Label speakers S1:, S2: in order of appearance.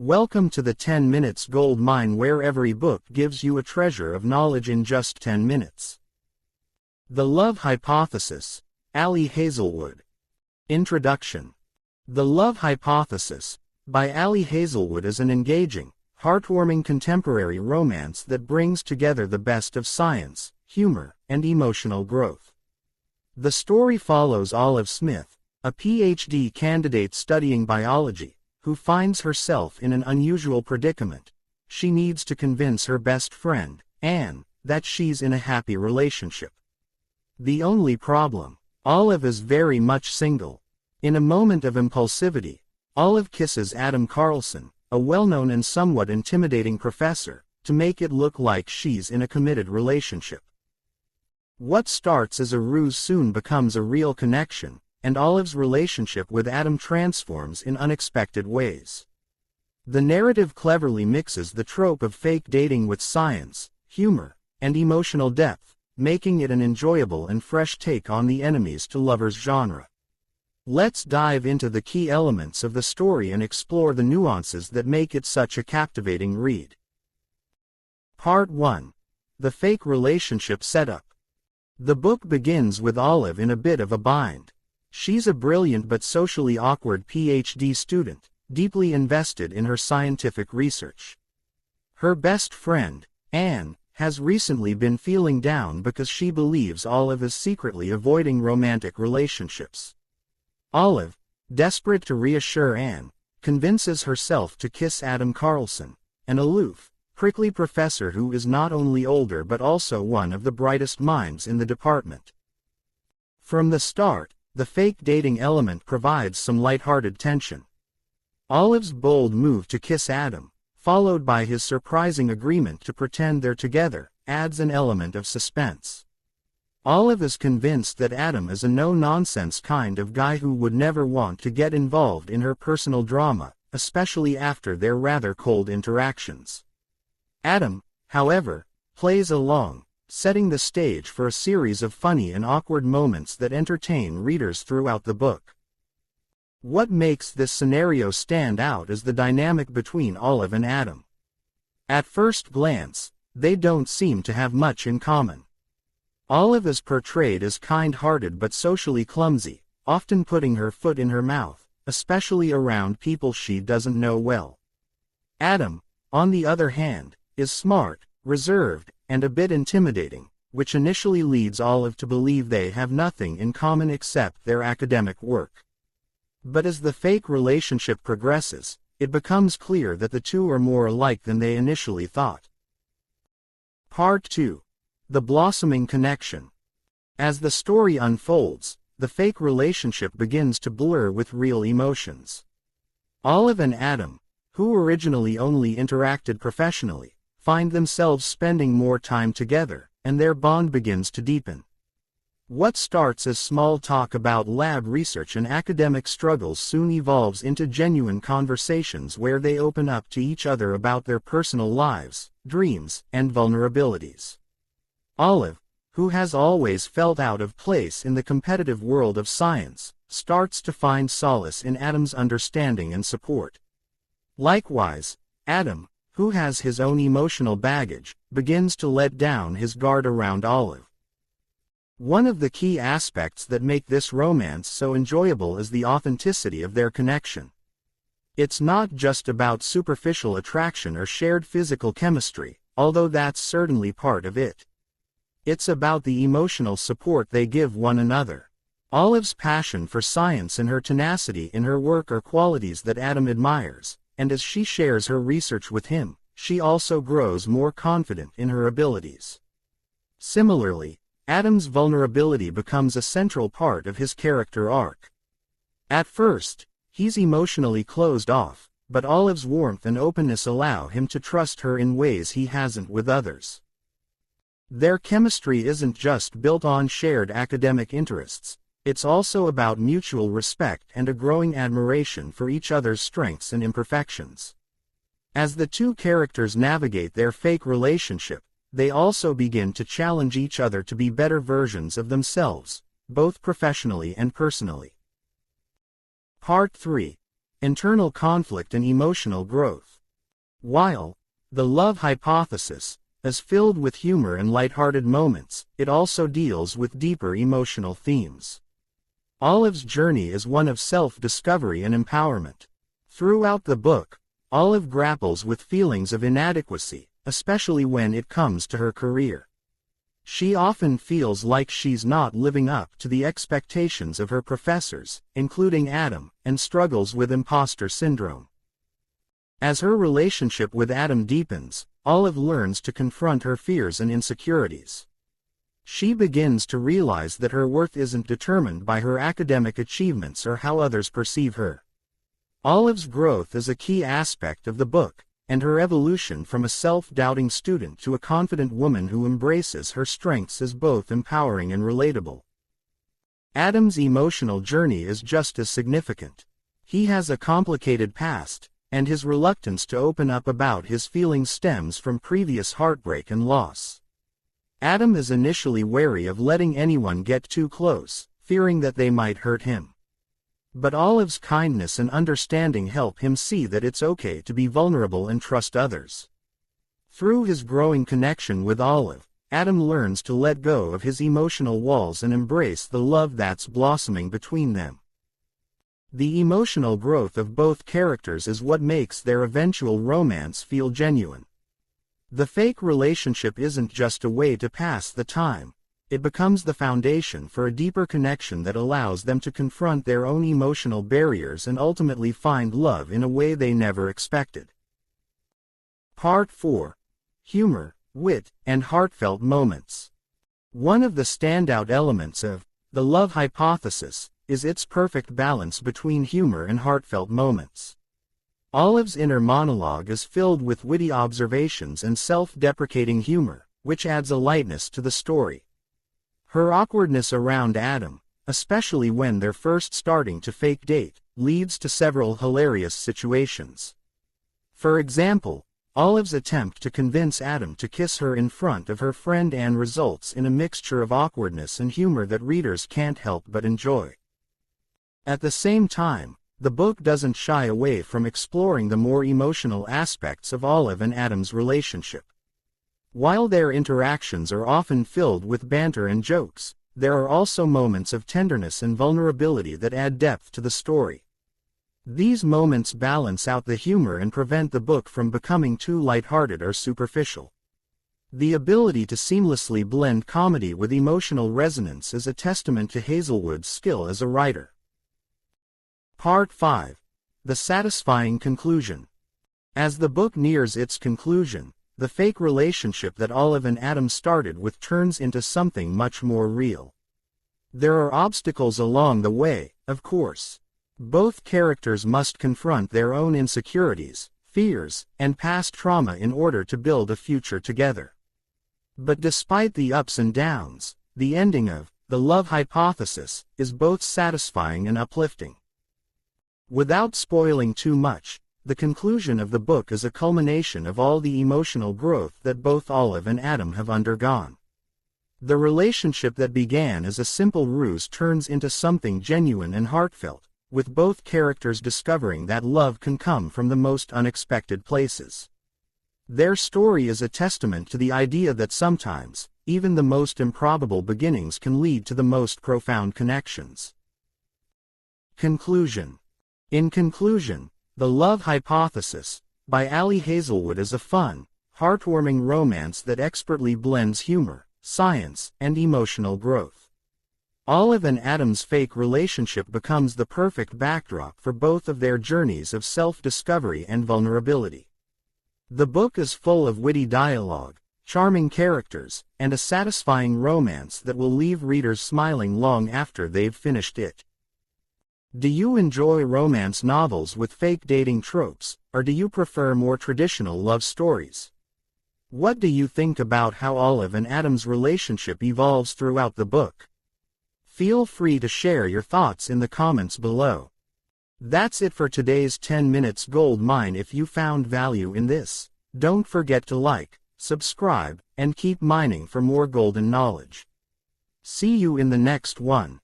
S1: Welcome to the 10 Minutes Gold Mine, where every book gives you a treasure of knowledge in just 10 minutes. The Love Hypothesis, Ali Hazelwood. Introduction. The Love Hypothesis, by Ali Hazelwood, is an engaging, heartwarming contemporary romance that brings together the best of science, humor, and emotional growth. The story follows Olive Smith, a PhD candidate studying biology, who finds herself in an unusual predicament. She needs to convince her best friend, Anne, that she's in a happy relationship. The only problem: Olive is very much single. In a moment of impulsivity, Olive kisses Adam Carlsen, a well-known and somewhat intimidating professor, to make it look like she's in a committed relationship. What starts as a ruse soon becomes a real connection, and Olive's relationship with Adam transforms in unexpected ways. The narrative cleverly mixes the trope of fake dating with science, humor, and emotional depth, making it an enjoyable and fresh take on the enemies to lovers genre. Let's dive into the key elements of the story and explore the nuances that make it such a captivating read. Part 1. The Fake Relationship Setup. The book begins with Olive in a bit of a bind. She's a brilliant but socially awkward PhD student, deeply invested in her scientific research. Her best friend, Anne, has recently been feeling down because she believes Olive is secretly avoiding romantic relationships. Olive, desperate to reassure Anne, convinces herself to kiss Adam Carlsen, an aloof, prickly professor who is not only older but also one of the brightest minds in the department. From the start, the fake dating element provides some lighthearted tension. Olive's bold move to kiss Adam, followed by his surprising agreement to pretend they're together, adds an element of suspense. Olive is convinced that Adam is a no-nonsense kind of guy who would never want to get involved in her personal drama, especially after their rather cold interactions. Adam, however, plays along, setting the stage for a series of funny and awkward moments that entertain readers throughout the book. What makes this scenario stand out is the dynamic between Olive and Adam. At first glance, they don't seem to have much in common. Olive is portrayed as kind-hearted but socially clumsy, often putting her foot in her mouth, especially around people she doesn't know well. Adam, on the other hand, is smart, reserved, and a bit intimidating, which initially leads Olive to believe they have nothing in common except their academic work. But as the fake relationship progresses, it becomes clear that the two are more alike than they initially thought. Part 2. The Blossoming Connection. As the story unfolds, the fake relationship begins to blur with real emotions. Olive and Adam, who originally only interacted professionally, find themselves spending more time together, and their bond begins to deepen. What starts as small talk about lab research and academic struggles soon evolves into genuine conversations where they open up to each other about their personal lives, dreams, and vulnerabilities. Olive, who has always felt out of place in the competitive world of science, starts to find solace in Adam's understanding and support. Likewise, Adam, who has his own emotional baggage, begins to let down his guard around Olive. One of the key aspects that make this romance so enjoyable is the authenticity of their connection. It's not just about superficial attraction or shared physical chemistry, although that's certainly part of it. It's about the emotional support they give one another. Olive's passion for science and her tenacity in her work are qualities that Adam admires, and as she shares her research with him, she also grows more confident in her abilities. Similarly, Adam's vulnerability becomes a central part of his character arc. At first, he's emotionally closed off, but Olive's warmth and openness allow him to trust her in ways he hasn't with others. Their chemistry isn't just built on shared academic interests, it's also about mutual respect and a growing admiration for each other's strengths and imperfections. As the two characters navigate their fake relationship, they also begin to challenge each other to be better versions of themselves, both professionally and personally. Part 3. internal conflict and emotional growth. While The Love Hypothesis is filled with humor and lighthearted moments, it also deals with deeper emotional themes. Olive's journey is one of self-discovery and empowerment. Throughout the book, Olive grapples with feelings of inadequacy, especially when it comes to her career. She often feels like she's not living up to the expectations of her professors, including Adam, and struggles with imposter syndrome. As her relationship with Adam deepens, Olive learns to confront her fears and insecurities. She begins to realize that her worth isn't determined by her academic achievements or how others perceive her. Olive's growth is a key aspect of the book, and her evolution from a self-doubting student to a confident woman who embraces her strengths is both empowering and relatable. Adam's emotional journey is just as significant. He has a complicated past, and his reluctance to open up about his feelings stems from previous heartbreak and loss. Adam is initially wary of letting anyone get too close, fearing that they might hurt him. But Olive's kindness and understanding help him see that it's okay to be vulnerable and trust others. Through his growing connection with Olive, Adam learns to let go of his emotional walls and embrace the love that's blossoming between them. The emotional growth of both characters is what makes their eventual romance feel genuine. The fake relationship isn't just a way to pass the time. It becomes the foundation for a deeper connection that allows them to confront their own emotional barriers and ultimately find love in a way they never expected. Part 4. Humor, Wit, and Heartfelt Moments. One of the standout elements of The Love Hypothesis is its perfect balance between humor and heartfelt moments. Olive's inner monologue is filled with witty observations and self-deprecating humor, which adds a lightness to the story. Her awkwardness around Adam, especially when they're first starting to fake date, leads to several hilarious situations. For example, Olive's attempt to convince Adam to kiss her in front of her friend Anne results in a mixture of awkwardness and humor that readers can't help but enjoy. At the same time, the book doesn't shy away from exploring the more emotional aspects of Olive and Adam's relationship. While their interactions are often filled with banter and jokes, there are also moments of tenderness and vulnerability that add depth to the story. These moments balance out the humor and prevent the book from becoming too lighthearted or superficial. The ability to seamlessly blend comedy with emotional resonance is a testament to Hazelwood's skill as a writer. Part 5. The Satisfying Conclusion. As the book nears its conclusion, the fake relationship that Olive and Adam started with turns into something much more real. There are obstacles along the way, of course. Both characters must confront their own insecurities, fears, and past trauma in order to build a future together. But despite the ups and downs, the ending of The Love Hypothesis is both satisfying and uplifting. Without spoiling too much, the conclusion of the book is a culmination of all the emotional growth that both Olive and Adam have undergone. The relationship that began as a simple ruse turns into something genuine and heartfelt, with both characters discovering that love can come from the most unexpected places. Their story is a testament to the idea that sometimes, even the most improbable beginnings can lead to the most profound connections. Conclusion. In conclusion, The Love Hypothesis, by Ali Hazelwood is a fun, heartwarming romance that expertly blends humor, science, and emotional growth. Olive and Adam's fake relationship becomes the perfect backdrop for both of their journeys of self-discovery and vulnerability. The book is full of witty dialogue, charming characters, and a satisfying romance that will leave readers smiling long after they've finished it. Do you enjoy romance novels with fake dating tropes, or do you prefer more traditional love stories? What do you think about how Olive and Adam's relationship evolves throughout the book? Feel free to share your thoughts in the comments below. That's it for today's 10 Minutes Gold Mine. If you found value in this, don't forget to like, subscribe, and keep mining for more golden knowledge. See you in the next one.